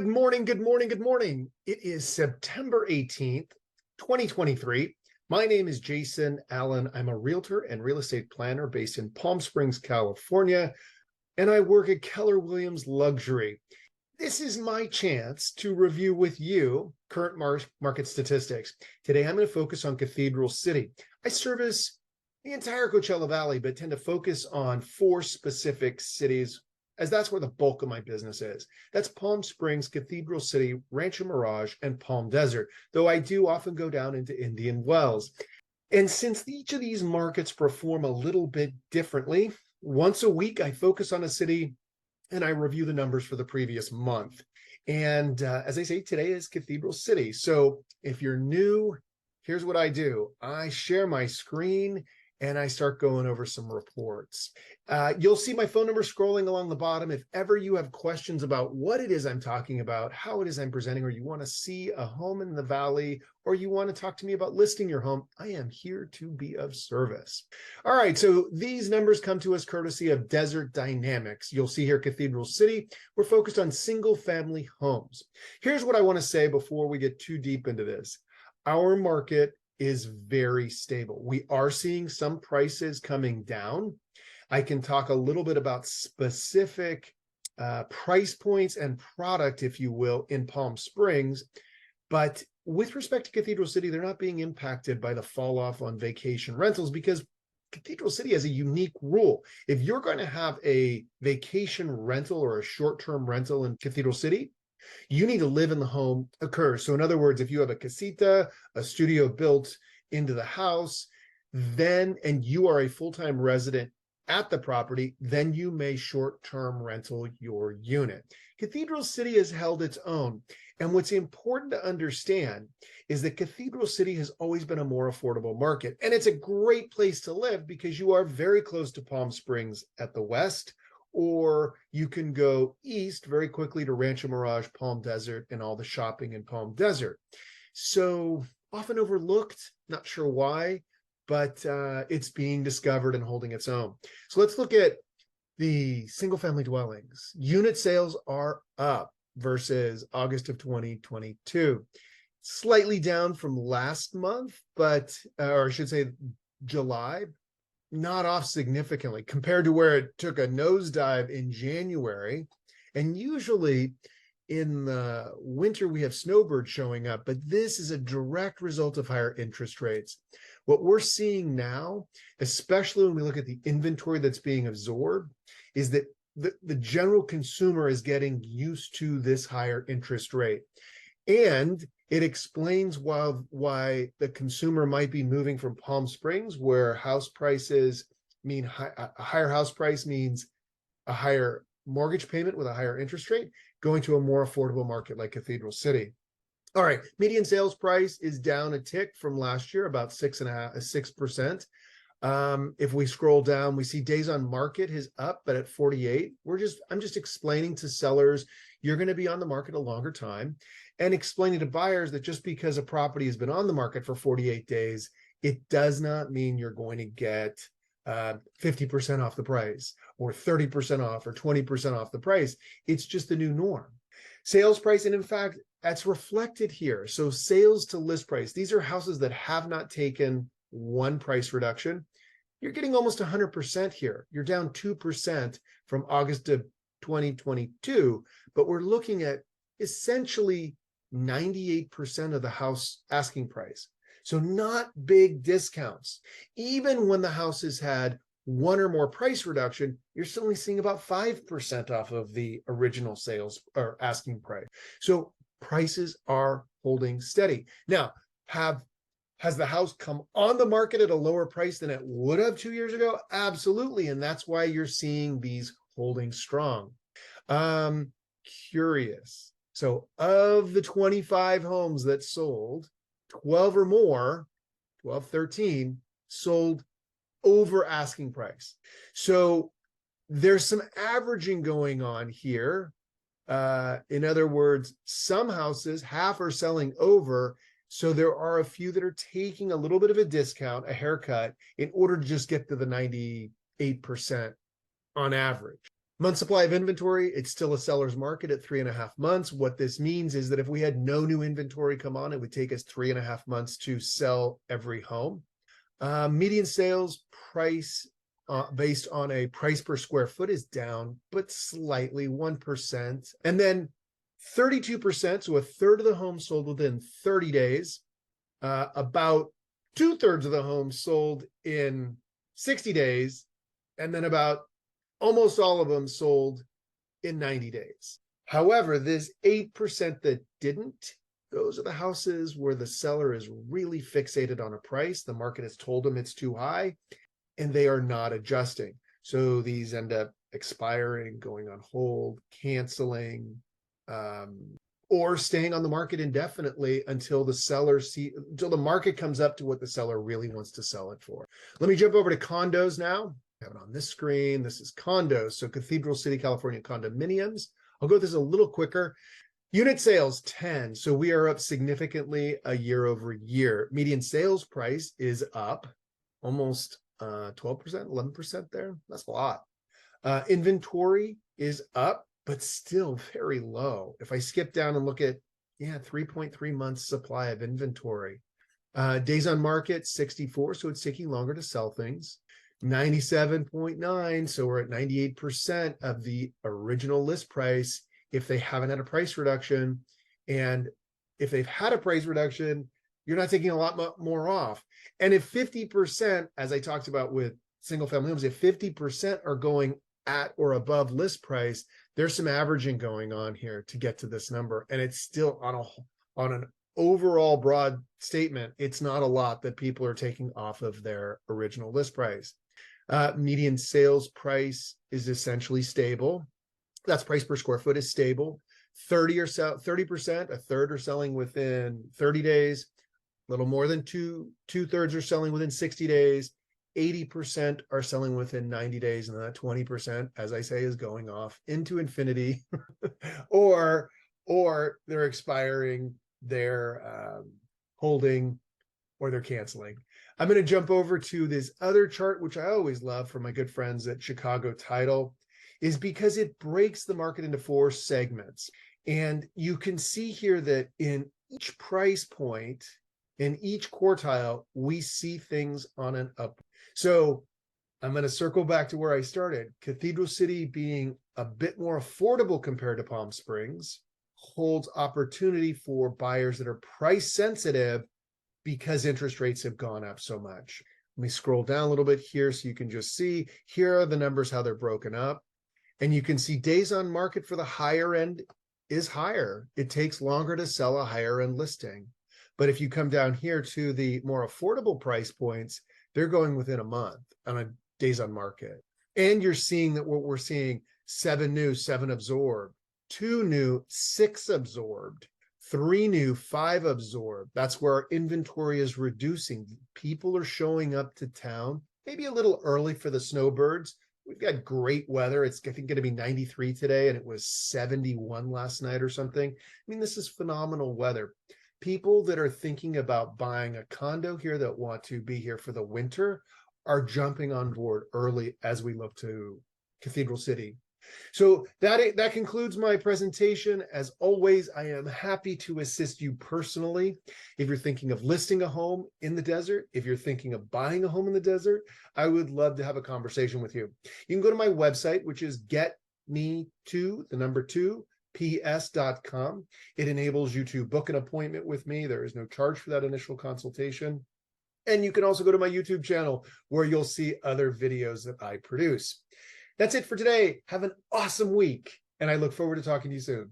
Good morning, good morning, good morning. It is September 18th, 2023. My name is Jason Allen. I'm a realtor and real estate planner based in Palm Springs, California, and I work at Keller Williams Luxury. This is my chance to review with you current market statistics. Today, I'm going to focus on Cathedral City. I service the entire Coachella Valley, but tend to focus on 4 specific cities, as that's where the bulk of my business is. That's Palm Springs, Cathedral City, Rancho, Mirage, and Palm Desert, though I do often go down into Indian Wells. And since each of these markets perform a little bit differently, once a week I focus on a city and I review the numbers for the previous month. And as I say, today is Cathedral City. So if you're new, here's what I do. I share my screen and I start going over some reports. You'll see my phone number scrolling along the bottom. If ever you have questions about what it is I'm talking about, how it is I'm presenting, or you want to see a home in the valley, or you want to talk to me about listing your home, I am here to be of service. All right, so these numbers come to us courtesy of Desert Dynamics. You'll see here Cathedral City. We're focused on single-family homes. Here's what I want to say before we get too deep into this. Our market is very stable. We are seeing some prices coming down. I can talk a little bit about specific price points and product, if you will, in Palm Springs. But with respect to Cathedral City, they're not being impacted by the fall off on vacation rentals because Cathedral City has a unique rule. If you're going to have a vacation rental or a short-term rental in Cathedral City, you need to live in the home occurs. So in other words, if you have a casita, a studio built into the house, then, and you are a full-time resident at the property, then you may short-term rental your unit. Cathedral City has held its own. And what's important to understand is that Cathedral City has always been a more affordable market. And it's a great place to live because you are very close to Palm Springs at the west, or you can go east very quickly to Rancho, Mirage, Palm Desert, and all the shopping in Palm Desert. So often overlooked, not sure why, but it's being discovered and holding its own. So let's look at the single-family dwellings. Unit sales are up versus August of 2022. Slightly down from last month, but, or I should say July, not off significantly compared to where it took a nosedive in January. And usually in the winter, we have snowbirds showing up, but this is a direct result of higher interest rates. What we're seeing now, especially when we look at the inventory that's being absorbed, is that the general consumer is getting used to this higher interest rate. And it explains why the consumer might be moving from Palm Springs, where house prices mean a higher house price means a higher mortgage payment with a higher interest rate, going to a more affordable market like Cathedral City. All right, median sales price is down a tick from last year, about 6%. If we scroll down, we see days on market is up, but at 48. I'm just explaining to sellers, you're going to be on the market a longer time, and explaining to buyers that just because a property has been on the market for 48 days, it does not mean you're going to get 50% off the price or 30% off or 20% off the price. It's just the new norm. Sales price, and in fact, that's reflected here. So sales to list price, these are houses that have not taken one price reduction. You're getting almost 100% here. You're down 2% from August of 2022, but we're looking at essentially 98% of the house asking price. So not big discounts. Even when the house has had one or more price reduction, you're still only seeing about 5% off of the original sales or asking price. So prices are holding steady. Now, has the house come on the market at a lower price than it would have 2 years ago? Absolutely. And that's why you're seeing these holding strong. Curious. So of the 25 homes that sold, 12 or more, 12, 13, sold over asking price. So there's some averaging going on here. In other words, some houses, half are selling over. So there are a few that are taking a little bit of a discount, a haircut, in order to just get to the 98% on average. Month supply of inventory, it's still a seller's market at 3.5 months. What this means is that if we had no new inventory come on, it would take us 3.5 months to sell every home. Median sales price based on a price per square foot is down, but slightly 1%. And then 32%, so a third of the homes sold within 30 days. About 2/3 of the homes sold in 60 days. And then about almost all of them sold in 90 days. However, this 8% that didn't, those are the houses where the seller is really fixated on a price. The market has told them it's too high and they are not adjusting. So these end up expiring, going on hold, canceling, or staying on the market indefinitely until until the market comes up to what the seller really wants to sell it for. Let me jump over to condos now. I have it on this screen. This is condos. So Cathedral City, California condominiums. I'll go through this a little quicker. Unit sales 10. So we are up significantly a year over year. Median sales price is up almost 12%, 11% there. That's a lot. Inventory is up, but still very low. If I skip down and look at, 3.3 months supply of inventory. Days on market, 64. So it's taking longer to sell things. 97.9, so we're at 98% of the original list price if they haven't had a price reduction. And if they've had a price reduction, you're not taking a lot more off. And if 50%, as I talked about with single family homes, if 50% are going at or above list price, there's some averaging going on here to get to this number. And it's still on an overall broad statement, it's not a lot that people are taking off of their original list price. Median sales price is essentially stable. That's price per square foot is stable. 30%, a third are selling within 30 days. A little more than two-thirds are selling within 60 days. 80% are selling within 90 days. And that 20%, as I say, is going off into infinity or they're expiring, they're holding, or they're canceling. I'm going to jump over to this other chart, which I always love from my good friends at Chicago Title, is because it breaks the market into 4 segments. And you can see here that in each price point, in each quartile, we see things on an up. So I'm going to circle back to where I started. Cathedral City being a bit more affordable compared to Palm Springs holds opportunity for buyers that are price sensitive because interest rates have gone up so much. Let me scroll down a little bit here so you can just see, here are the numbers, how they're broken up. And you can see days on market for the higher end is higher. It takes longer to sell a higher end listing. But if you come down here to the more affordable price points, they're going within a month on a days on market. And you're seeing that what we're seeing, 7 new, 7 absorbed, 2 new, 6 absorbed, 3 new, 5 absorbed. That's where our inventory is reducing. People are showing up to town, maybe a little early for the snowbirds. We've got great weather. It's, I think, going to be 93 today, and it was 71 last night or something. I mean, this is phenomenal weather. People that are thinking about buying a condo here that want to be here for the winter are jumping on board early as we look to Cathedral City. So that concludes my presentation. As always, I am happy to assist you personally. If you're thinking of listing a home in the desert, if you're thinking of buying a home in the desert, I would love to have a conversation with you. You can go to my website, which is getme2ps.com. It enables you to book an appointment with me. There is no charge for that initial consultation. And you can also go to my YouTube channel where you'll see other videos that I produce. That's it for today. Have an awesome week, and I look forward to talking to you soon.